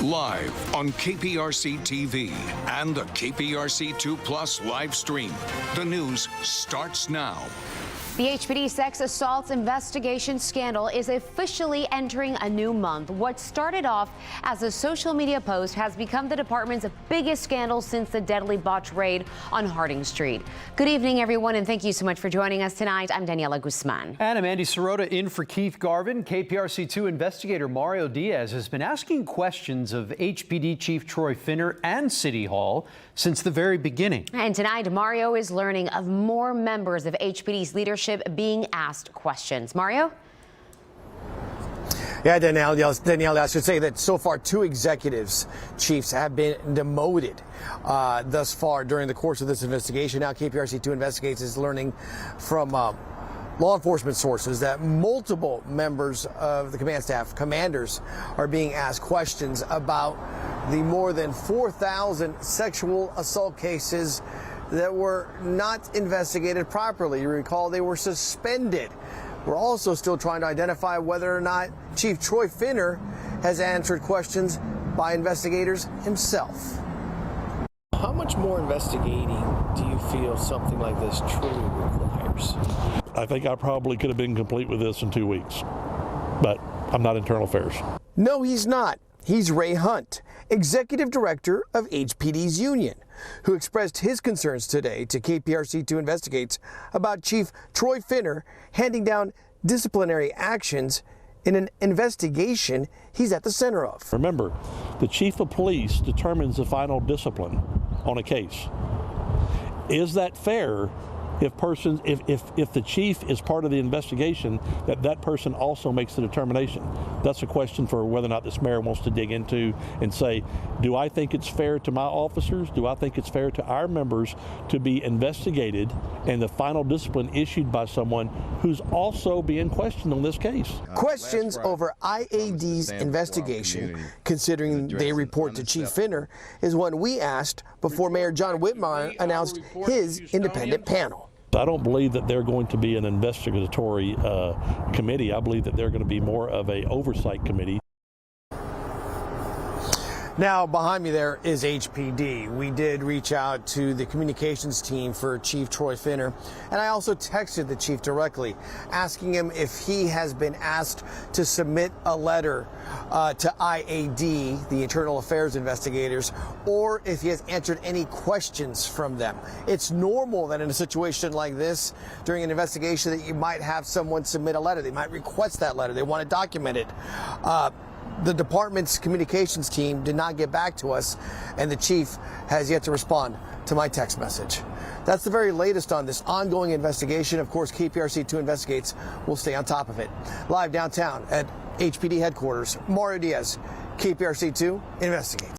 Live on KPRC TV and the KPRC2 Plus live stream. The news starts now. The HPD sex assaults investigation scandal is officially entering a new month. What started off as a social media post has become the department's biggest scandal since the deadly botch raid on Harding Street. Good evening, everyone, and thank you so much for joining us tonight. I'm Daniela Guzman. And I'm Andy Sirota in for Keith Garvin. KPRC2 investigator Mario Diaz has been asking questions of HPD Chief Troy Finner and City Hall since the very beginning. And tonight, Mario is learning of more members of HPD's leadership being asked questions. Mario? Yeah, Danielle, I should say that so far 2 executives, chiefs, have been demoted thus far during the course of this investigation. Now KPRC2 Investigates is learning from law enforcement sources that multiple members of the command staff, commanders, are being asked questions about the more than 4,000 sexual assault cases that were not investigated properly. You recall they were suspended. We're also still trying to identify whether or not Chief Troy Finner has answered questions by investigators himself. How much more investigating do you feel something like this truly requires? I think I probably could have been complete with this in 2 weeks, but I'm not internal affairs. No, he's not. He's Ray Hunt, executive director of HPD's union, who expressed his concerns today to KPRC2 Investigates about Chief Troy Finner handing down disciplinary actions in an investigation he's at the center of. Remember, the chief of police determines the final discipline on a case. Is that fair if the chief is part of the investigation, that person also makes the determination? That's a question for whether or not this mayor wants to dig into and say, do I think it's fair to my officers? Do I think it's fair to our members to be investigated and the final discipline issued by someone who's also being questioned on this case? Questions over IAD's investigation, considering they report to Chief Finner, is one we asked before Mayor John Whitmire announced his independent panel. I don't believe that they're going to be an investigatory committee. I believe that they're going to be more of an oversight committee. Now, behind me there is HPD. We did reach out to the communications team for Chief Troy Finner, and I also texted the chief directly, asking him if he has been asked to submit a letter to IAD, the Internal Affairs investigators, or if he has answered any questions from them. It's normal that in a situation like this, during an investigation, that you might have someone submit a letter. They might request that letter. They want to document it. The department's communications team did not get back to us, and the chief has yet to respond to my text message. That's the very latest on this ongoing investigation. Of course, KPRC2 Investigates will stay on top of it. Live downtown at HPD headquarters, Mario Diaz, KPRC2 Investigates.